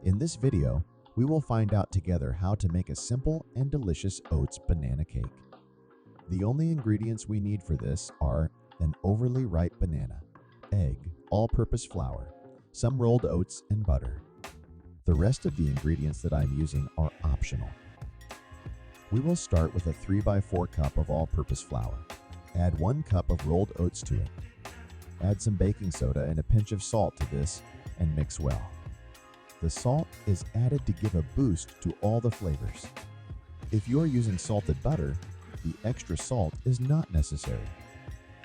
In this video, we will find out together how to make a simple and delicious oats banana cake. The only ingredients we need for this are an overly ripe banana, egg, all-purpose flour, some rolled oats, and butter. The rest of the ingredients that I'm using are optional. We will start with a 3x4 cup of all-purpose flour. Add 1 cup of rolled oats to it. Add some baking soda and a pinch of salt to this and mix well. The salt is added to give a boost to all the flavors. If you're using salted butter, the extra salt is not necessary.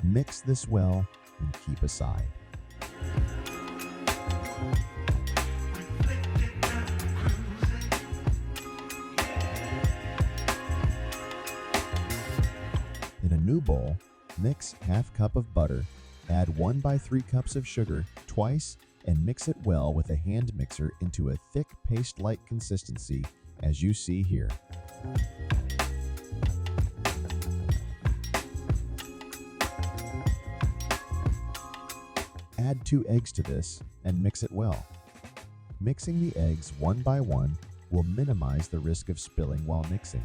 Mix this well and keep aside. In a new bowl, mix half cup of butter, add 1/3 cups of sugar twice, and mix it well with a hand mixer into a thick paste-like consistency as you see here. Add 2 eggs to this and mix it well. Mixing the eggs one by one will minimize the risk of spilling while mixing.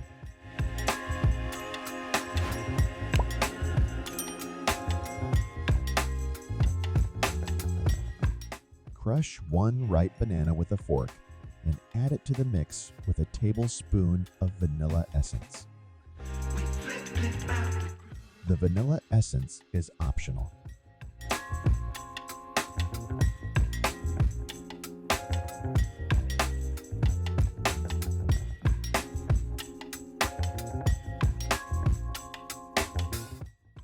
Crush 1 ripe banana with a fork and add it to the mix with a tablespoon of vanilla essence. The vanilla essence is optional.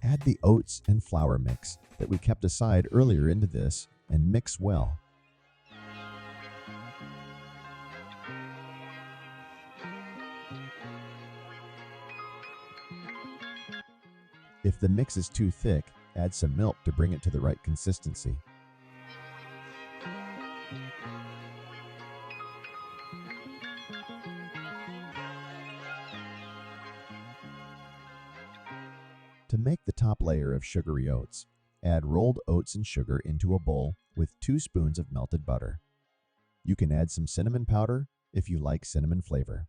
Add the oats and flour mix that we kept aside earlier into this and mix well. If the mix is too thick, add some milk to bring it to the right consistency. To make the top layer of sugary oats, add rolled oats and sugar into a bowl with 2 spoons of melted butter. You can add some cinnamon powder if you like cinnamon flavor.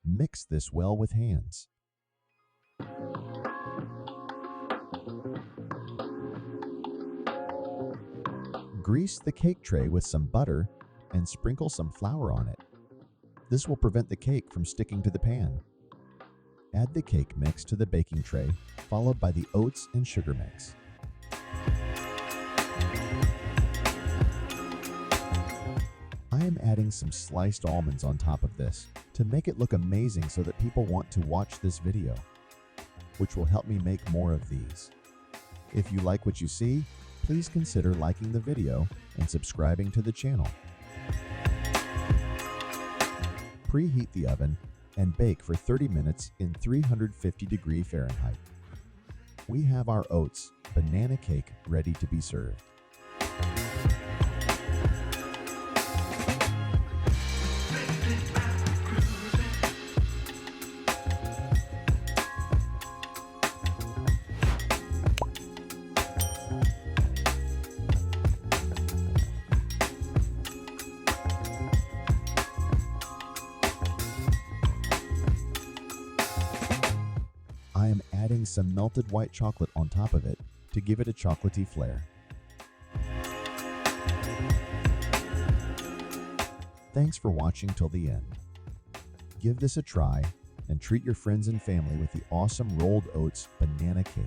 Mix this well with hands. Grease the cake tray with some butter and sprinkle some flour on it. This will prevent the cake from sticking to the pan. Add the cake mix to the baking tray, followed by the oats and sugar mix. I am adding some sliced almonds on top of this to make it look amazing so that people want to watch this video, which will help me make more of these. If you like what you see, please consider liking the video and subscribing to the channel. Preheat the oven and bake for 30 minutes in 350° Fahrenheit. We have our oats banana cake ready to be served. I am adding some melted white chocolate on top of it to give it a chocolatey flair. Thanks for watching till the end. Give this a try and treat your friends and family with the awesome rolled oats banana cake.